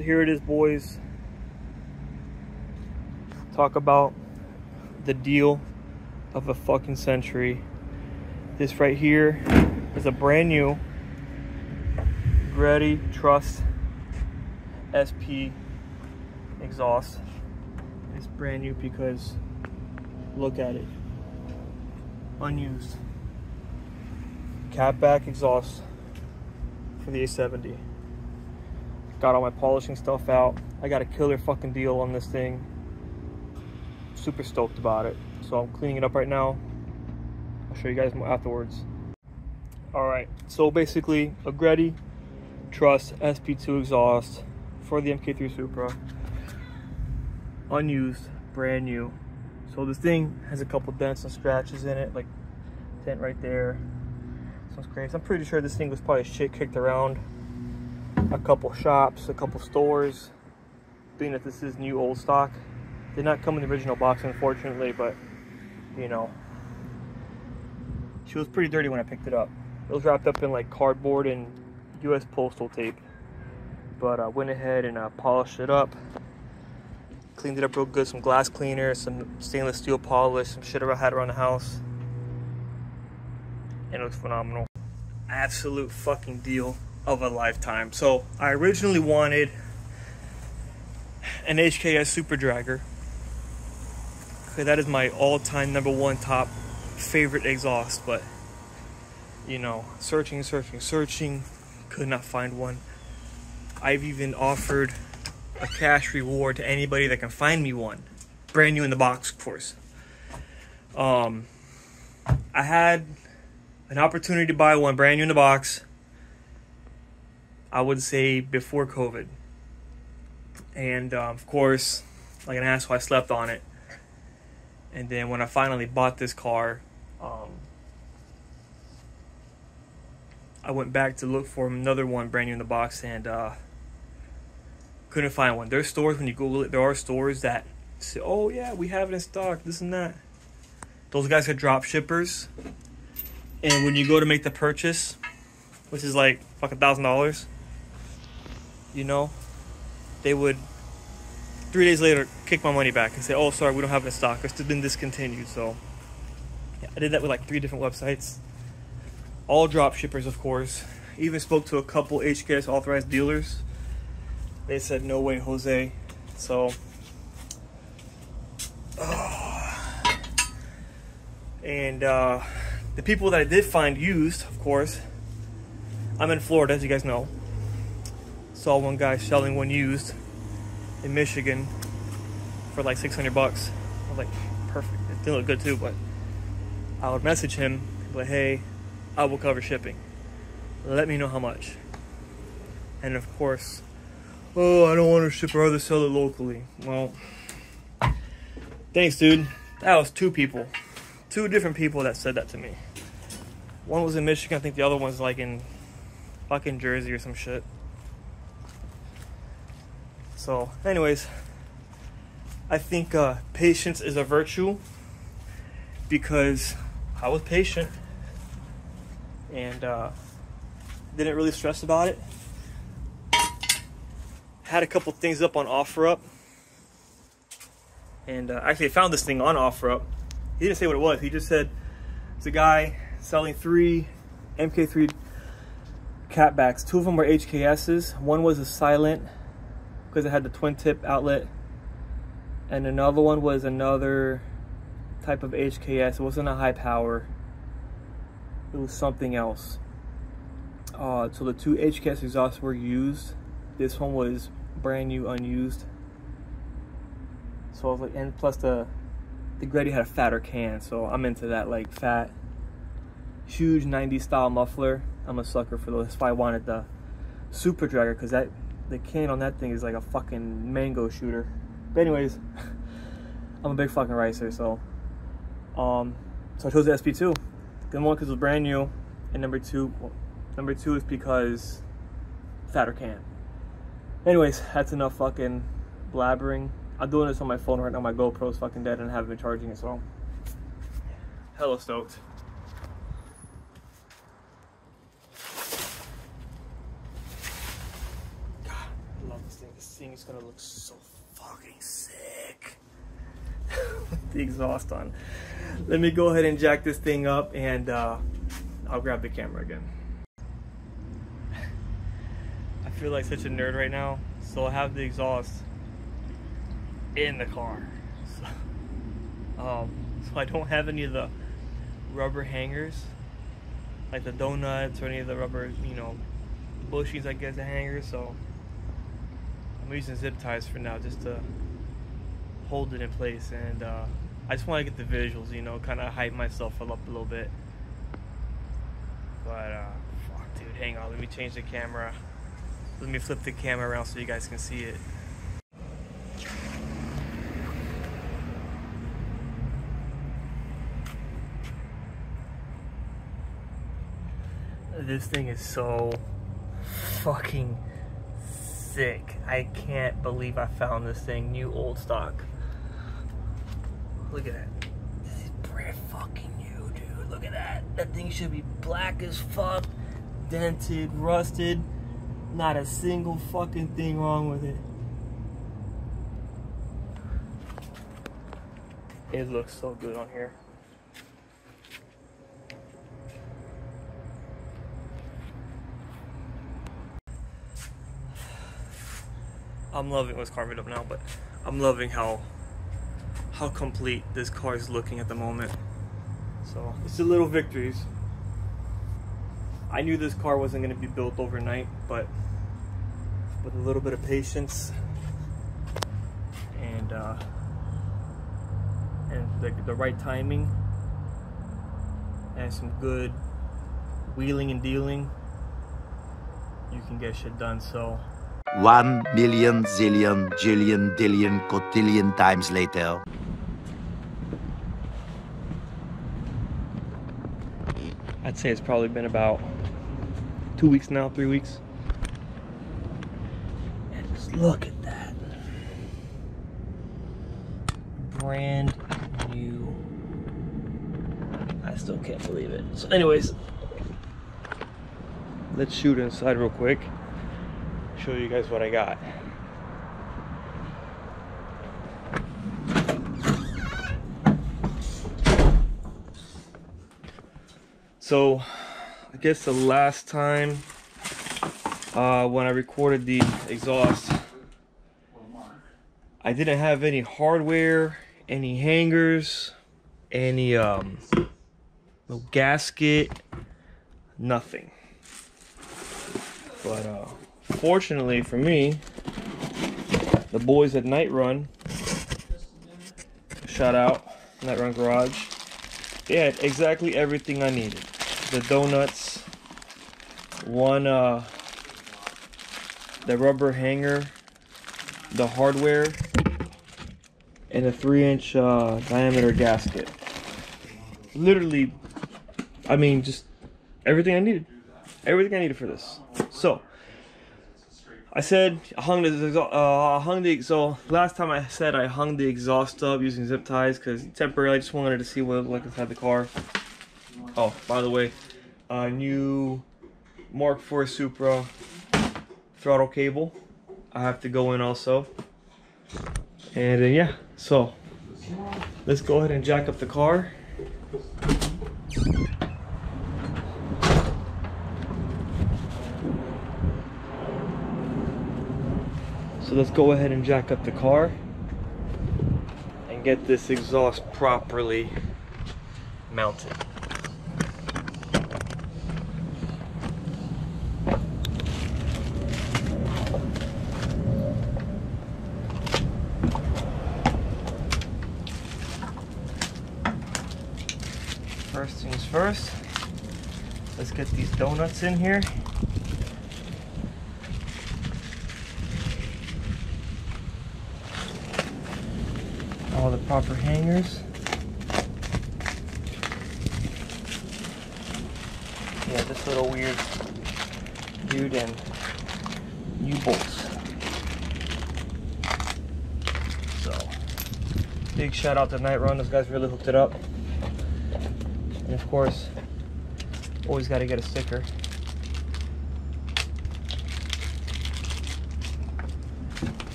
So here it is, boys. Talk about the deal of a fucking century. This right here is a brand new Grady Trust SP exhaust. It's brand new because look at it. Unused. Catback exhaust for the A70. Got all my polishing stuff out. I got a killer fucking deal on this thing. Super stoked about it. So I'm cleaning it up right now. I'll show you guys more afterwards. Alright, so basically a Grady Trust SP2 exhaust for the MK3 Supra. Unused, brand new. So this thing has a couple dents and scratches in it, like dent right there. Some scrapes. I'm pretty sure this thing was probably shit kicked around a couple shops, a couple stores, being that this is new old stock. Did not come in the original box, unfortunately, but you know, she was pretty dirty when I picked it up. It was wrapped up in like cardboard and US postal tape, but I went ahead and polished it up, cleaned it up real good, some glass cleaner, some stainless steel polish, some shit I had around the house, and it looks phenomenal. Absolute fucking deal of a lifetime. So I originally wanted an HKS Super Dragger. Okay, that is my all-time #1 top favorite exhaust, but you know, searching, could not find one. I've even offered a cash reward to anybody that can find me one, brand new in the box, of course. I had an opportunity to buy one brand new in the box, I would say before COVID, and of course, like an asshole, I slept on it. And then when I finally bought this car, I went back to look for another one brand new in the box, and couldn't find one. There's stores, when you Google it, there are stores that say, oh yeah, we have it in stock, this and that. Those guys are drop shippers, and when you go to make the purchase, which is like fucking $1,000, you know, they would 3 days later kick my money back and say, oh sorry, we don't have it in stock, it's been discontinued. So yeah, I did that with like 3 different websites, all drop shippers, of course. Even spoke to a couple HKS authorized dealers. They said no way, Jose. So and the people that I did find used, of course, I'm in Florida, as you guys know. Saw one guy selling one used in Michigan for like $600. I was like, perfect. It didn't look good too, but I would message him, like, hey, I will cover shipping. Let me know how much. And of course, oh, I don't want to ship, or rather sell it locally. Well, thanks, dude. That was 2 people. 2 different people that said that to me. One was in Michigan, I think the other one's like in fucking Jersey or some shit. So, anyways, I think patience is a virtue, because I was patient and didn't really stress about it. Had a couple things up on OfferUp, and actually I found this thing on OfferUp. He didn't say what it was. He just said it's a guy selling 3 MK3 catbacks. 2 of them were HKS's. One was a silent, because it had the twin tip outlet, and another one was another type of HKS. It wasn't a high power, it was something else. So the 2 HKS exhausts were used. This one was brand new, unused. So I was like, and plus the Grady had a fatter can, so I'm into that, like fat, huge 90s style muffler. I'm a sucker for those. That's why I wanted the Supra Dragger, because that the can on that thing is like a fucking mango shooter. But anyways, I'm a big fucking racer, so I chose the SP2. Number 1 because it was brand new, and number two is because fatter can. Anyways, that's enough fucking blabbering. I'm doing this on my phone right now. My GoPro's fucking dead and I haven't been charging it, so hella stoked. God, I love This thing is gonna look so fucking sick. The exhaust on. Let me go ahead and jack this thing up, and I'll grab the camera again. I feel like such a nerd right now. So I have the exhaust in the car. So I don't have any of the rubber hangers, like the donuts or any of the rubber, you know, bushings, I guess, the hangers. So I'm using zip ties for now just to hold it in place, and I just want to get the visuals, you know, kind of hype myself up a little bit. But fuck, dude, hang on, let me change the camera. Let me flip the camera around so you guys can see it. This thing is so fucking sick. I can't believe I found this thing new, old stock. Look at that. This is brand fucking new, dude. Look at that. That thing should be black as fuck, dented, rusted. Not a single fucking thing wrong with it. It looks so good on here. I'm loving what's carved up now, but I'm loving how complete this car is looking at the moment. So it's the little victories. I knew this car wasn't going to be built overnight, but with a little bit of patience and the right timing and some good wheeling and dealing, you can get shit done. So 1 million zillion jillion dillion cotillion times later. I'd say it's probably been about 2 weeks now, 3 weeks. And just look at that. Brand new. I still can't believe it. So anyways, let's shoot inside real quick. Show you guys what I got. So I guess the last time when I recorded the exhaust, I didn't have any hardware, any hangers, any no gasket, nothing. But fortunately for me, the boys at Nightrun, shout out Nightrun Garage, they had exactly everything I needed. The donuts, one the rubber hanger, the hardware, and a 3-inch diameter gasket. Literally, I mean, just everything I needed. Everything I needed for this. So I said I hung the exhaust. Last time I said I hung the exhaust up using zip ties because temporarily I just wanted to see what it looked like inside the car. Oh, by the way, new Mark IV Supra throttle cable. I have to go in also. And yeah, so let's go ahead and jack up the car. So let's go ahead and jack up the car and get this exhaust properly mounted. First things first, let's get these donuts in here. All the proper hangers. Yeah, this little weird dude and U-bolts. So, big shout out to Nightrun. Those guys really hooked it up. And of course, always got to get a sticker.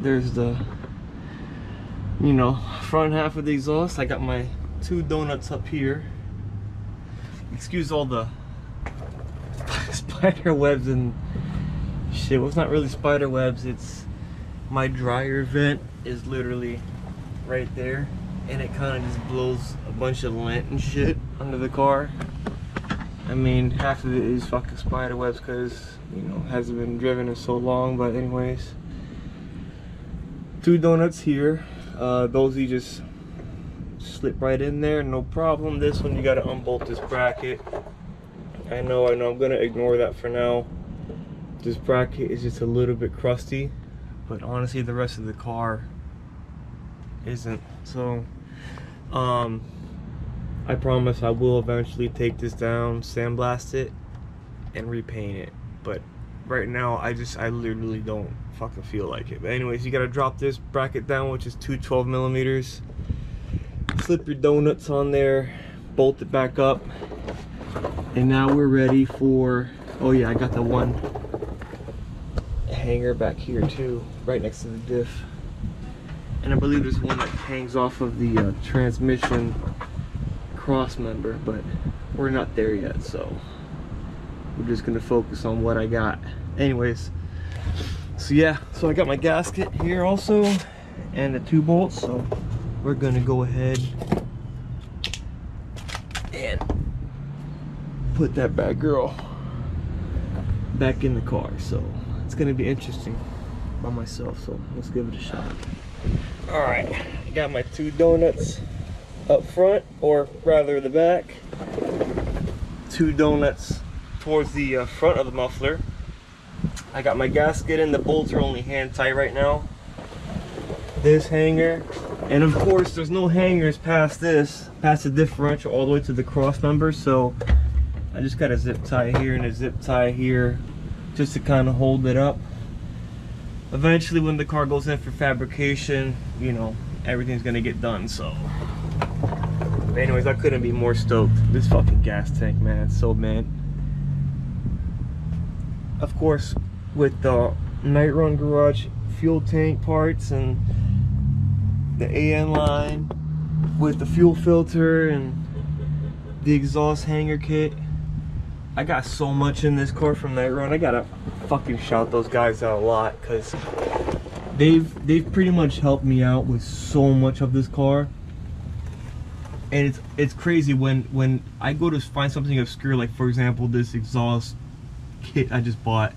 there's the, you know, front half of the exhaust. I got my 2 donuts up here. Excuse all the spider webs and shit. Well, it's not really spider webs, it's my dryer vent is literally right there, and it kind of just blows a bunch of lint and shit under the car. I mean, half of it is fucking spider webs because, you know, hasn't been driven in so long. But anyways, 2 donuts here. Those you just slip right in there, no problem. This one you gotta unbolt this bracket. I know, I'm gonna ignore that for now. This bracket is just a little bit crusty, but honestly the rest of the car isn't. So I promise I will eventually take this down, sandblast it, and repaint it. But right now I literally don't fucking feel like it. But anyways, you gotta drop this bracket down, which is 2 12mm. Slip your donuts on there, bolt it back up, and now we're ready for, oh yeah, I got the one hanger back here too, right next to the diff. And I believe there's one that hangs off of the transmission cross member, but we're not there yet, so we're just gonna focus on what I got. Anyways, so yeah, so I got my gasket here also, and the 2 bolts, so we're gonna go ahead and put that bad girl back in the car. So it's gonna be interesting by myself, so let's give it a shot. All right, I got my 2 donuts up front, or rather the back. 2 donuts towards the front of the muffler. I got my gasket in, the bolts are only hand tight right now. This hanger, and of course there's no hangers past this, past the differential all the way to the cross member, so I just got a zip tie here and a zip tie here just to kind of hold it up. Eventually when the car goes in for fabrication, you know, everything's gonna get done. So but anyways, I couldn't be more stoked. This fucking gas tank, man, it's so mint. Of course, with the Nightrun Garage fuel tank parts and the AN line with the fuel filter and the exhaust hanger kit, I got so much in this car from Nightrun. I gotta fucking shout those guys out a lot, because they've pretty much helped me out with so much of this car. And it's crazy when I go to find something obscure, like for example this exhaust kit I just bought.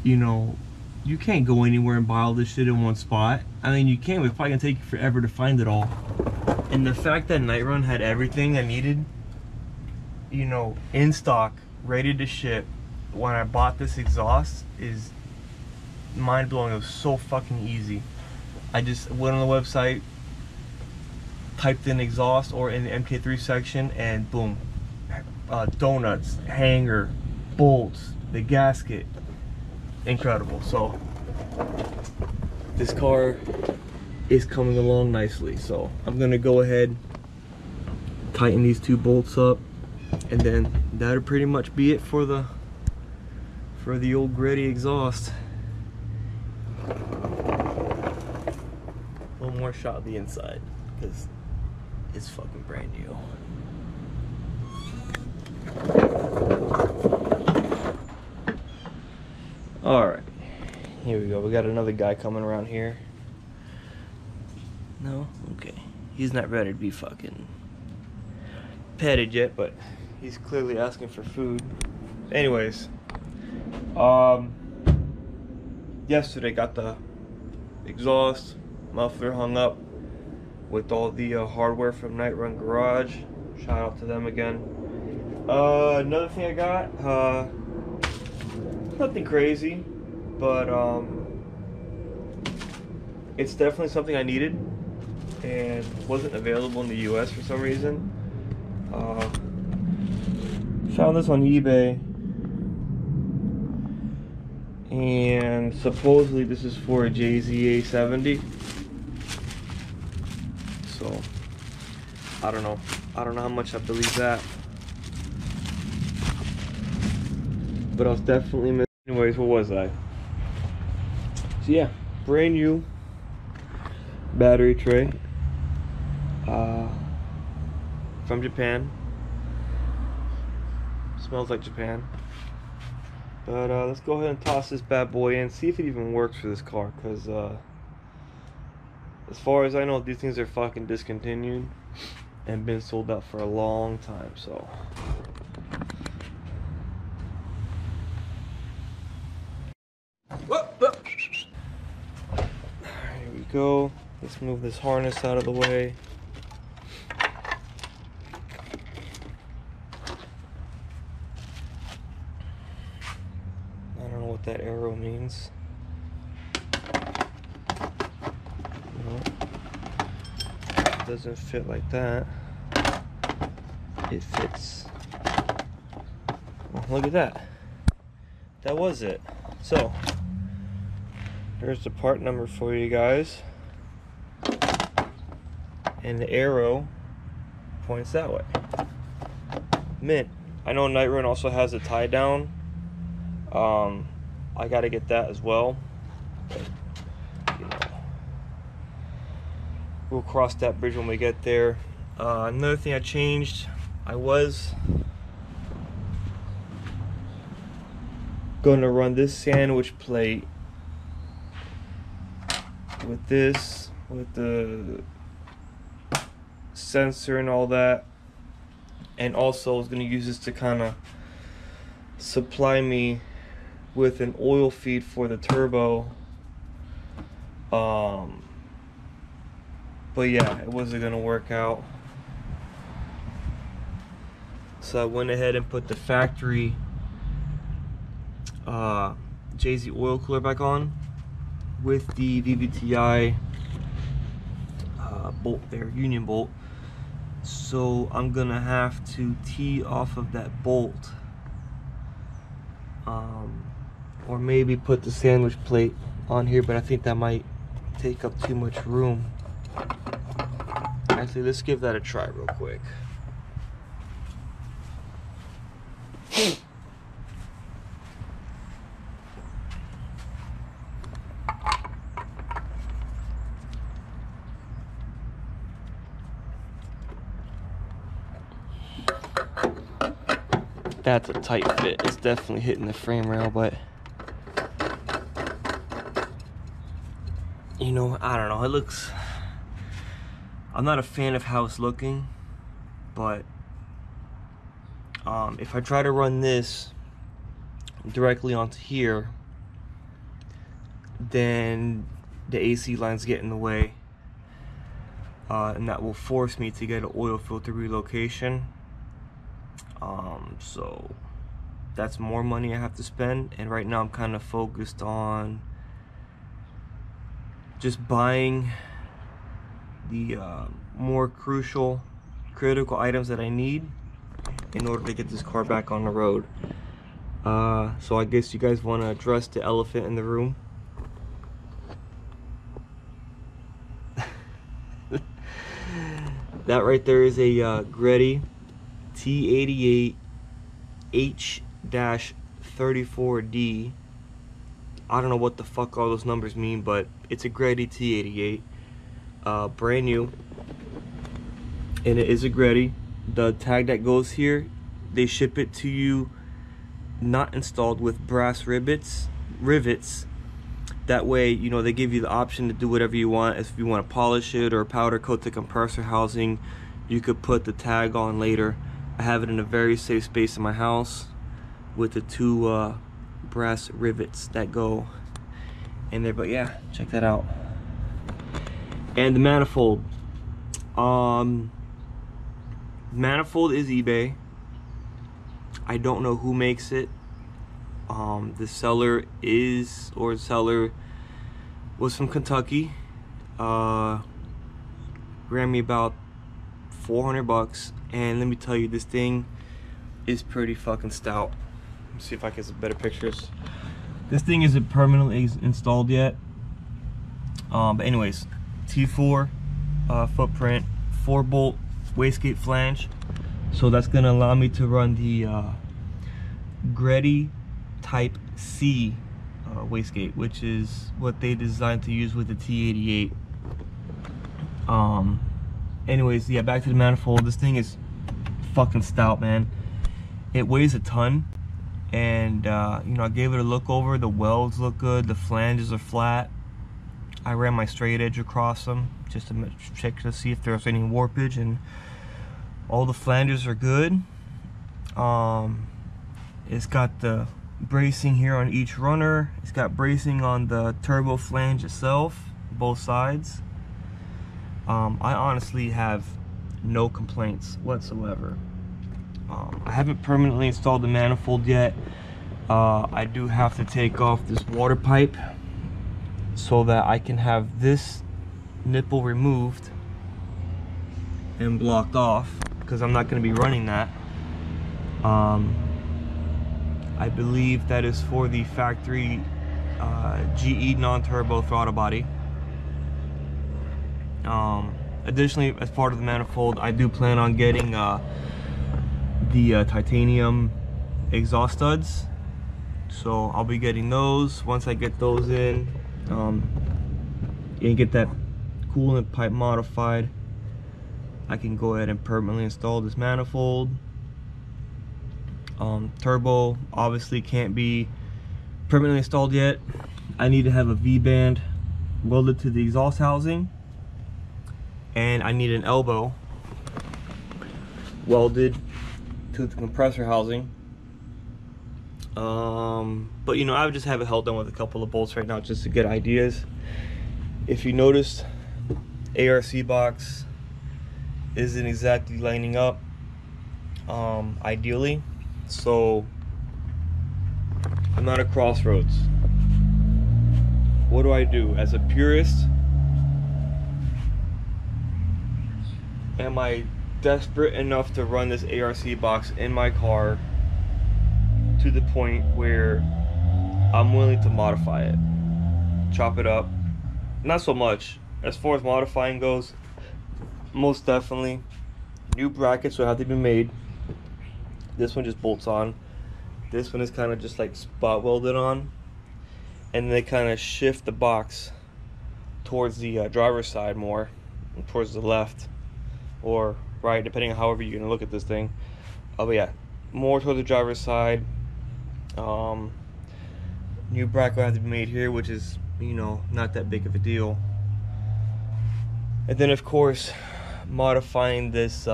You know, you can't go anywhere and buy all this shit in one spot. I mean, you can, but it's probably gonna take you forever to find it all. And the fact that Nightrun had everything I needed, you know, in stock, ready to ship when I bought this exhaust is mind-blowing. It was so fucking easy. I just went on the website, typed in exhaust or in the MK3 section, and boom, donuts, hanger, bolts, the gasket, incredible. So this car is coming along nicely, so I'm gonna go ahead, tighten these 2 bolts up, and then that'll pretty much be it for the old gritty exhaust. A little more shot of the inside because it's fucking brand new. All right, here we go. We got another guy coming around here. No? Okay. He's not ready to be fucking petted yet, but he's clearly asking for food. Anyways, yesterday got the exhaust muffler hung up with all the hardware from Nightrun Garage. Shout out to them again. Another thing I got, nothing crazy, but it's definitely something I needed and wasn't available in the US for some reason. Found this on eBay, and supposedly this is for a JZ A70. So I don't know how much I believe that, but I was definitely missing. Anyways, what was I? So yeah, brand new battery tray from Japan. Smells like Japan. But let's go ahead and toss this bad boy in, see if it even works for this car, because as far as I know, these things are fucking discontinued and been sold out for a long time. So here we go. Let's move this harness out of the way. I don't know what that arrow means. It doesn't fit like that. It fits. Oh, look at that. That was it. So there's the part number for you guys, and the arrow points that way. Mint. I know Nightrun also has a tie down. I gotta get that as well. But, you know, we'll cross that bridge when we get there. Another thing I changed, I was going to run this sandwich plate with this, with the sensor and all that, and also I was going to use this to kind of supply me with an oil feed for the turbo. But yeah, it wasn't gonna work out, so I went ahead and put the factory JZ oil cooler back on with the VVTi bolt there, union bolt. So I'm gonna have to tee off of that bolt, or maybe put the sandwich plate on here, but I think that might take up too much room. Actually, let's give that a try real quick. That's a tight fit. It's definitely hitting the frame rail, but you know, I don't know. It looks, I'm not a fan of how it's looking, but if I try to run this directly onto here, then the AC lines get in the way, and that will force me to get an oil filter relocation. So that's more money I have to spend, and right now I'm kind of focused on just buying the more critical items that I need in order to get this car back on the road. So I guess you guys want to address the elephant in the room. That right there is a Greddy T88 H-34D. I don't know what the fuck all those numbers mean, but it's a Greddy T88, brand new, and it is a Greddy. The tag that goes here, they ship it to you not installed, with brass rivets. That way, you know, they give you the option to do whatever you want. If you want to polish it or powder coat the compressor housing, you could put the tag on later. I have it in a very safe space in my house with the two brass rivets that go in there. But yeah, check that out. And the manifold. Manifold is eBay. I don't know who makes it. The seller was from Kentucky. Ran me about 400 bucks, and let me tell you, this thing is pretty fucking stout. Let me see if I can get some better pictures. This thing isn't permanently installed yet, but anyways, T4 footprint, 4-bolt wastegate flange, so that's gonna allow me to run the Greddy Type C wastegate, which is what they designed to use with the T88. Anyways, yeah, back to the manifold. This thing is fucking stout, man. It weighs a ton, and you know, I gave it a look over. The welds look good, the flanges are flat. I ran my straight edge across them just to check to see if there's any warpage, and all the flanges are good. It's got the bracing here on each runner. It's got bracing on the turbo flange itself, both sides. I honestly have no complaints whatsoever. I haven't permanently installed the manifold yet. I do have to take off this water pipe so that I can have this nipple removed and blocked off, because I'm not going to be running that. I believe that is for the factory GE non-turbo throttle body. Additionally, as part of the manifold, I do plan on getting the titanium exhaust studs, so I'll be getting those. Once I get those in and get that coolant pipe modified, I can go ahead and permanently install this manifold. Turbo obviously can't be permanently installed yet. I need to have a V-band welded to the exhaust housing, and I need an elbow welded to the compressor housing. But you know, I would just have it held down with a couple of bolts right now just to get ideas. If you noticed, ARC box isn't exactly lining up ideally, so I'm at a crossroads. What do I do? As a purist, am I desperate enough to run this ARC box in my car to the point where I'm willing to modify it, chop it up? Not so much. As far as modifying goes, most definitely new brackets will have to be made. This one just bolts on. This one is kind of just like spot welded on, and they kind of shift the box towards the driver's side more, towards the left or right, depending on however you're gonna look at this thing. But yeah, more towards the driver's side. New bracket will have to be made here, which is, you know, not that big of a deal. And then of course, modifying this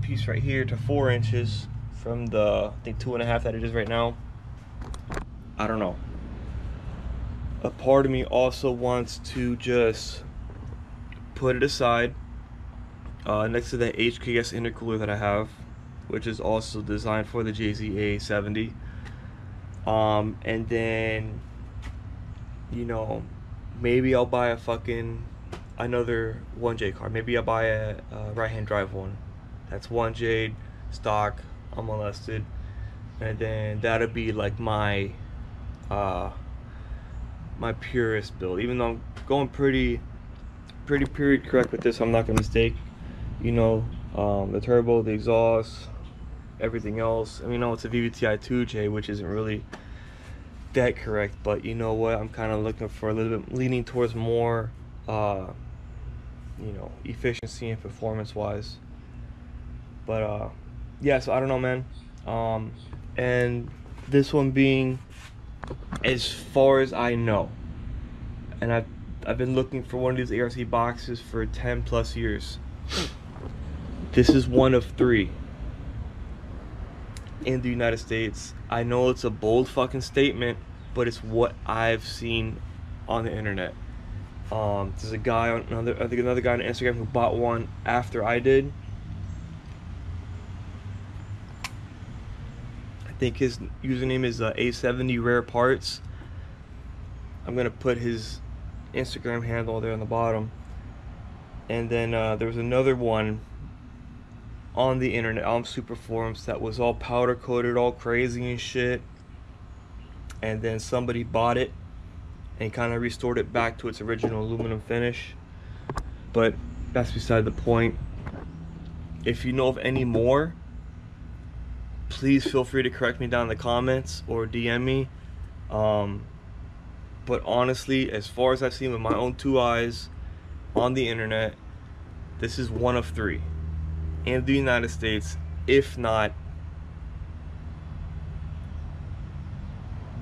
piece right here to 4 inches from the, I think, 2.5 that it is right now. I don't know. A part of me also wants to just put it aside next to that HKS intercooler that I have, which is also designed for the A70. And then, you know, maybe I'll buy a fucking another 1J car. Maybe I'll buy a right-hand drive one. That's 1J stock, unmolested, and then that'll be like my my purist build. Even though I'm going pretty period correct with this, I'm not gonna mistake, you know, the turbo, the exhaust, everything else. I mean, no, it's a VVTi 2J, which isn't really that correct, but you know what, I'm kind of looking for a little bit, leaning towards more you know, efficiency and performance wise. But yeah, so I don't know, man. And this one being, as far as I know, and I've been looking for one of these ARC boxes for 10+ years. This is one of 3 in the United States. I know it's a bold fucking statement, but it's what I've seen on the internet. There's a guy on I think another guy on Instagram who bought one after I did. I think his username is A70 Rare Parts. I'm gonna put his Instagram handle there on the bottom. And then there was another one on the internet, on Supra forums, that was all powder coated, all crazy and shit. And then somebody bought it and kind of restored it back to its original aluminum finish. But that's beside the point. If you know of any more please feel free to correct me down in the comments or DM me. But honestly, as far as I've seen with my own 2 eyes on the internet, this is one of 3 in the United States, if not,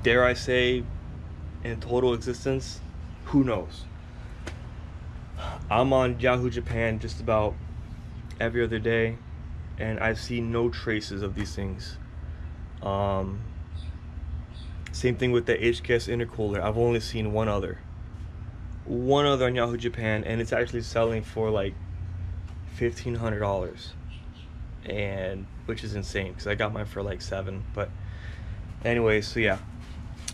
dare I say, in total existence. Who knows? I'm on Yahoo Japan just about every other day, and I've seen no traces of these things. Same thing with the HKS intercooler. I've only seen one other on Yahoo Japan, and it's actually selling for like $1,500, and which is insane because I got mine for like $7. But anyways, so yeah,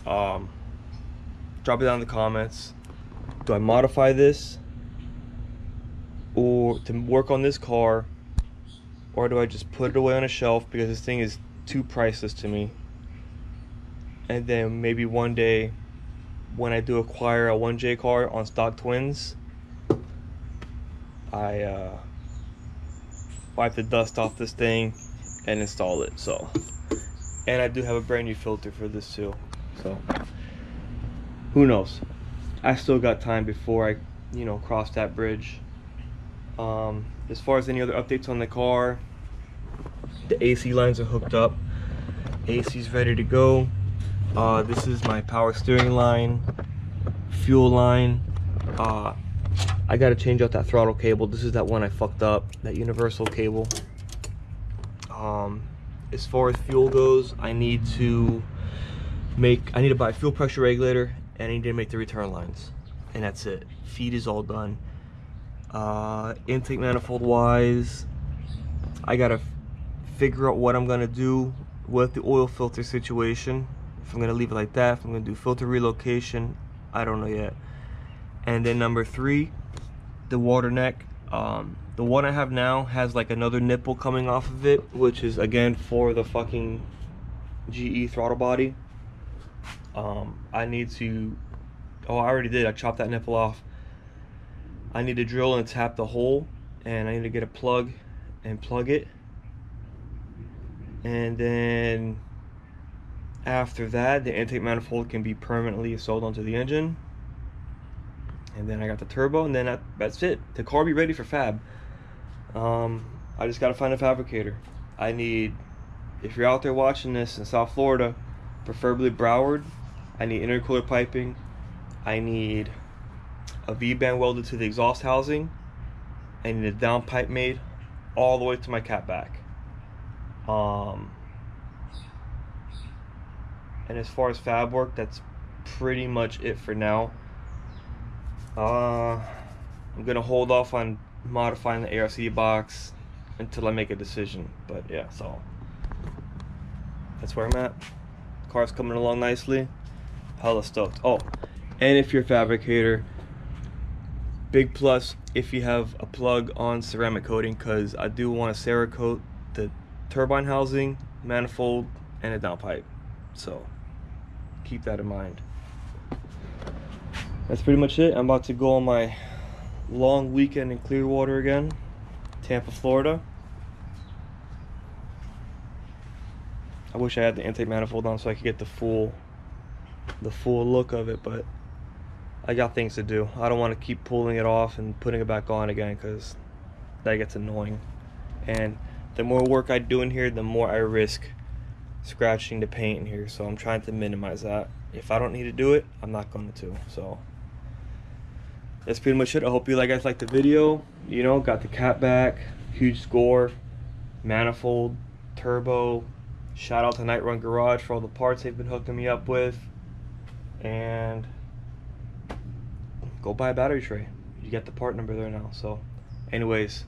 drop it down in the comments. Do I modify this or to work on this car, or do I just put it away on a shelf because this thing is too priceless to me? And then maybe one day when I do acquire a 1J car on stock twins, I wipe the dust off this thing and install it. So, and I do have a brand new filter for this too, so who knows? I still got time before I, you know, cross that bridge. As far as any other updates on the car, the AC lines are hooked up. AC's ready to go. This is my power steering line, fuel line. I gotta change out that throttle cable. This is that one I fucked up, that universal cable. As far as fuel goes, I need to buy a fuel pressure regulator, and I need to make the return lines, and that's it. Feed is all done. Intake manifold wise, I gotta figure out what I'm gonna do with the oil filter situation. If I'm gonna leave it like that, if I'm gonna do filter relocation, I don't know yet. And then number 3, the water neck. The one I have now has like another nipple coming off of it, which is again for the fucking GE throttle body. I need to, I already did, I chopped that nipple off. I need to drill and tap the hole, and I need to get a plug and plug it. And then after that, the intake manifold can be permanently installed onto the engine. And then I got the turbo, and then that's it. The car will be ready for fab. I just gotta find a fabricator. I need, if you're out there watching this in South Florida, preferably Broward, I need intercooler piping. I need a V-band welded to the exhaust housing. I need a downpipe made all the way to my catback. And as far as fab work, that's pretty much it for now. I'm gonna hold off on modifying the ARC box until I make a decision. But yeah, so that's where I'm at. The car's coming along nicely. Hella stoked. Oh, and if you're a fabricator, big plus if you have a plug on ceramic coating, because I do want to Cerakote the turbine housing, manifold, and a downpipe. So keep that in mind. That's pretty much it. I'm about to go on my long weekend in Clearwater again, Tampa, Florida. I wish I had the intake manifold on so I could get the full look of it, but I got things to do. I don't want to keep pulling it off and putting it back on again, because that gets annoying. And the more work I do in here, the more I risk scratching the paint in here. So I'm trying to minimize that. If I don't need to do it, I'm not going to. So that's pretty much it. I hope you guys liked the video. You know, got the cat back, huge score, manifold, turbo. Shout out to Nightrun Garage for all the parts they've been hooking me up with. And go buy a battery tray. You get the part number there now. So anyways,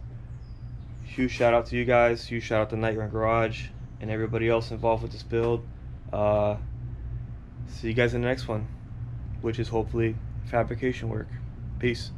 huge shout out to you guys. Huge shout out to Nightrun Garage and everybody else involved with this build. See you guys in the next one, which is hopefully fabrication work. Peace.